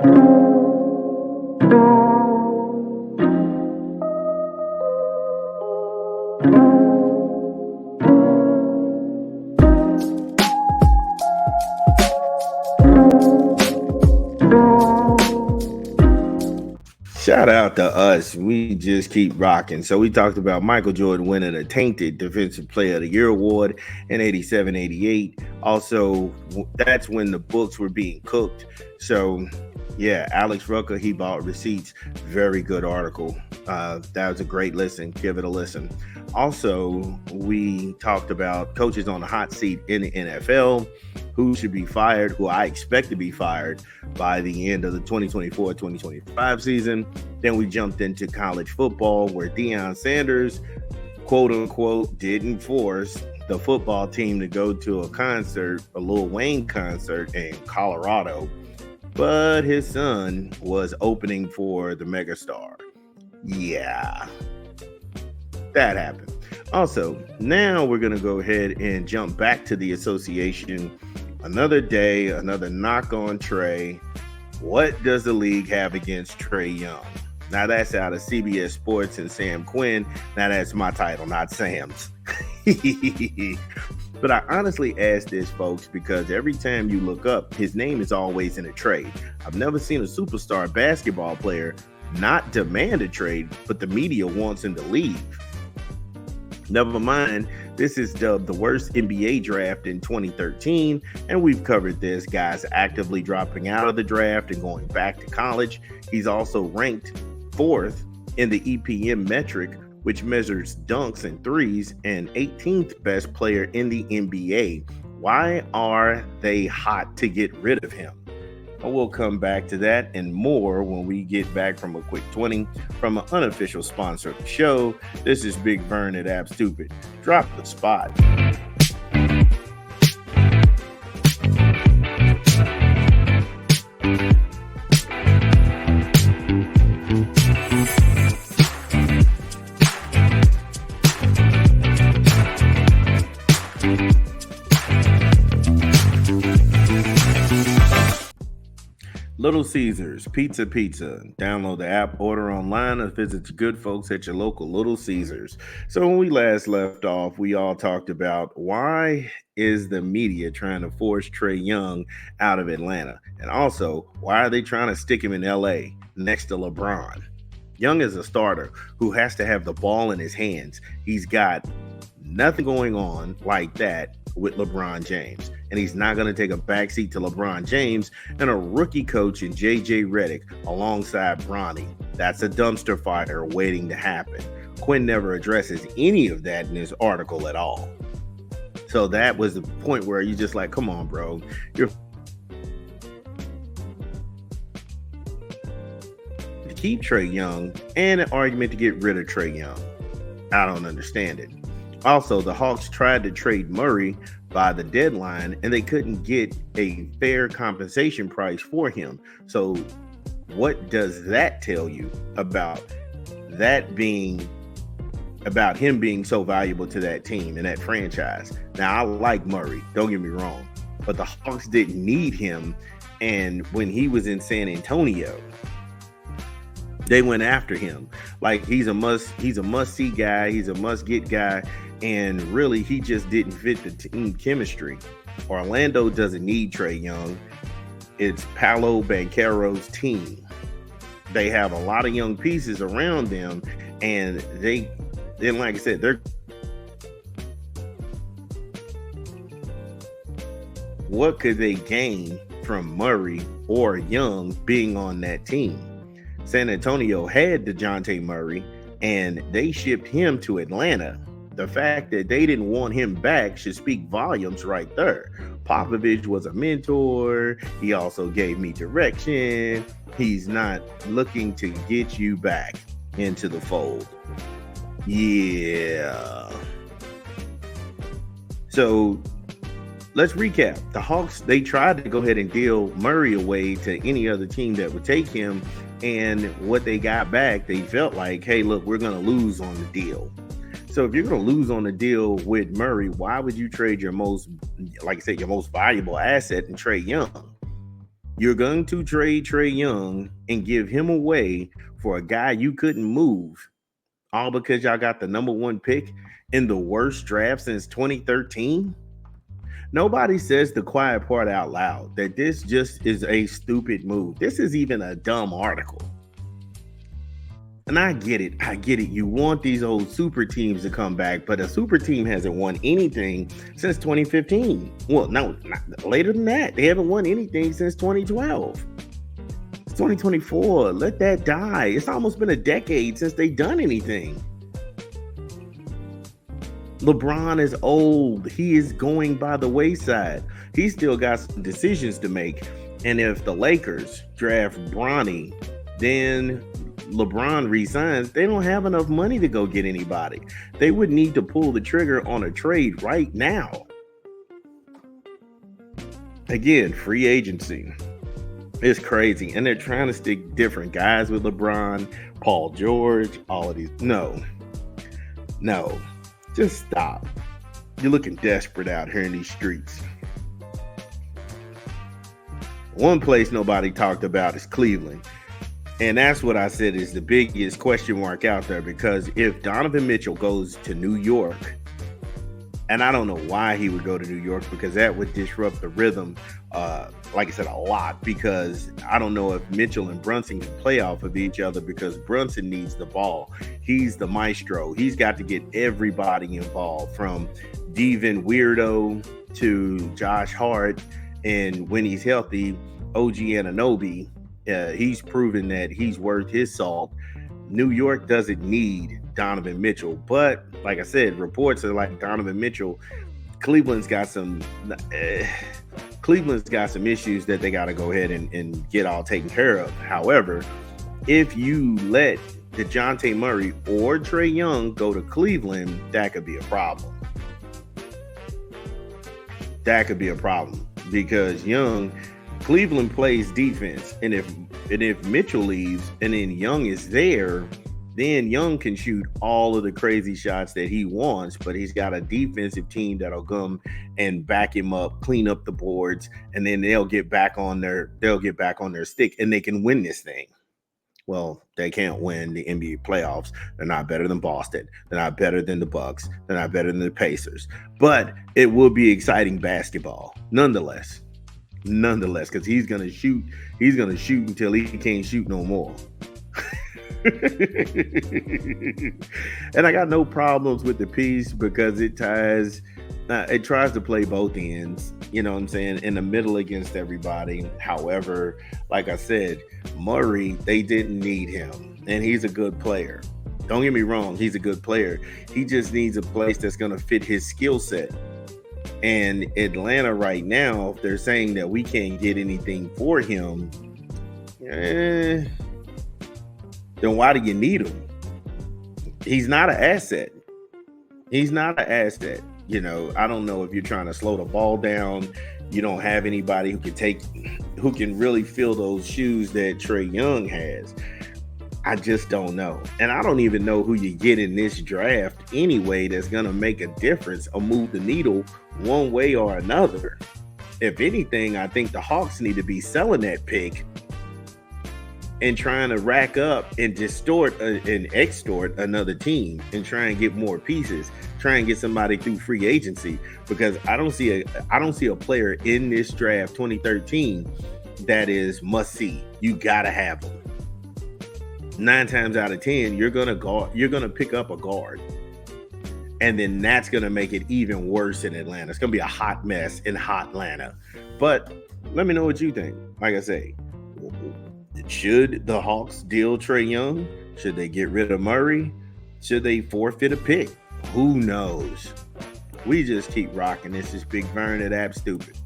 Shout out to us. We just keep rocking. So we talked about Michael Jordan winning a tainted Defensive Player of the Year award in 87, 88. Also, that's when the books were being cooked. So, yeah, Alex Rucker, he bought receipts. Very good article. That was a great listen. Give it a listen. Also, we talked about coaches on the hot seat in the NFL, who should be fired, who I expect to be fired by the end of the 2024-2025 season. Then we jumped into college football, where Deion Sanders, quote unquote, didn't force the football team to go to a concert, a Lil Wayne concert in Colorado, but his son was opening for the megastar. Yeah, that happened. Also, now we're going to go ahead and jump back to the association. Another day, another knock on Trae. What does the league have against Trae Young? Now, that's out of CBS Sports and Sam Quinn. Now, that's my title, not Sam's. But I honestly ask this, folks, because every time you look up, his name is always in a trade. I've never seen a superstar basketball player not demand a trade, but the media wants him to leave. Never mind, this is dubbed the worst NBA draft in 2013, and we've covered this. Guys actively dropping out of the draft and going back to college. He's also ranked 4th in the EPM metric, which measures dunks and threes, and 18th best player in the NBA. Why are they hot to get rid of him? And we'll come back to that and more when we get back from a quick 20 from an unofficial sponsor of the show. This is Big Vern at App Stupid. Drop the spot. Little Caesars, Pizza. Download the app, order online, or visit the good folks at your local Little Caesars. So when we last left off, we all talked about why is the media trying to force Trae Young out of Atlanta? And also, why are they trying to stick him in LA next to LeBron? Young is a starter who has to have the ball in his hands. He's got nothing going on like that with LeBron James, and he's not going to take a backseat to LeBron James and a rookie coach in JJ Redick alongside Bronny. That's a dumpster fire waiting to happen. Quinn never addresses any of that in his article at all. So that was the point where you just like, come on, bro. You're to keep Trae Young and an argument to get rid of Trae Young. I don't understand it. Also, the Hawks tried to trade Murray by the deadline, and they couldn't get a fair compensation price for him. So what does that tell you about that being about him being so valuable to that team and that franchise? Now, I like Murray, don't get me wrong, but the Hawks didn't need him. And when he was in San Antonio, they went after him like he's a must-see guy, he's a must-get guy, and really he just didn't fit the team chemistry. Orlando doesn't need Trae Young. It's Paolo Banchero's team. They have a lot of young pieces around them, and then like I said, what could they gain from Murray or Young being on that team? San Antonio had DeJounte Murray, and they shipped him to Atlanta. The fact that they didn't want him back should speak volumes right there. Popovich was a mentor. He also gave me direction. He's not looking to get you back into the fold. Yeah. So let's recap. The Hawks, they tried to go ahead and deal Murray away to any other team that would take him. And what they got back, they felt like, hey, look, we're going to lose on the deal. So if you're going to lose on the deal with Murray, why would you trade your most, like I said, your most valuable asset in Trae Young? You're going to trade Trae Young and give him away for a guy you couldn't move, all because y'all got the number one pick in the worst draft since 2013? Nobody says the quiet part out loud, that this just is a stupid move. This is even a dumb article. And I get it. You want these old super teams to come back, but a super team hasn't won anything since 2015. Well, no, not, later than that. They haven't won anything since 2012. It's 2024. Let that die. It's almost been a decade since they've done anything. LeBron is old. He is going by the wayside. He's still got some decisions to make. And if the Lakers draft Bronny, then LeBron resigns, they don't have enough money to go get anybody. They would need to pull the trigger on a trade right now. Again, free agency. It's crazy. And they're trying to stick different guys with LeBron, Paul George, all of these. No. Just stop. You're looking desperate out here in these streets. One place nobody talked about is Cleveland. And that's what I said is the biggest question mark out there, because if Donovan Mitchell goes to New York, and I don't know why he would go to New York, because that would disrupt the rhythm, like I said, a lot, because I don't know if Mitchell and Brunson can play off of each other, because Brunson needs the ball. He's the maestro. He's got to get everybody involved, from Devin Weirdo to Josh Hart, and when he's healthy, OG Anunoby. He's proven that he's worth his salt. New York doesn't need Donovan Mitchell, but like I said, reports are like Donovan Mitchell. Cleveland's got some issues that they got to go ahead and get all taken care of. However, if you let DeJounte Murray or Trae Young go to Cleveland, that could be a problem. Because Cleveland plays defense, and if Mitchell leaves and then Young is there, then Young can shoot all of the crazy shots that he wants, but he's got a defensive team that'll come and back him up, clean up the boards, and then they'll get back on their stick, and they can win this thing. Well, they can't win the NBA playoffs. They're not better than Boston. They're not better than the Bucks. They're not better than the Pacers. But it will be exciting basketball nonetheless, because he's gonna shoot until he can't shoot no more. And I got no problems with the piece, because it tries to play both ends, you know what I'm saying, in the middle against everybody. However, like I said, Murray, they didn't need him, and he's a good player. Don't get me wrong, he's a good player. He just needs a place that's going to fit his skill set. And Atlanta right now, if they're saying that we can't get anything for him, then why do you need him? He's not an asset. You know, I don't know if you're trying to slow the ball down. You don't have anybody who can really fill those shoes that Trae Young has. I just don't know. And I don't even know who you get in this draft anyway that's going to make a difference or move the needle one way or another. If anything, I think the Hawks need to be selling that pick and trying to rack up and distort and extort another team and try and get more pieces, try and get somebody through free agency, because I don't see a player in this draft 2013 that is must see. You gotta have them. 9 times out of 10, you're gonna pick up a guard, and then that's gonna make it even worse in Atlanta. It's gonna be a hot mess in hot Atlanta. But let me know what you think. Like I say, should the Hawks deal Trae Young? Should they get rid of Murray? Should they forfeit a pick? Who knows? We just keep rocking. This is Big Vern at App Stupid.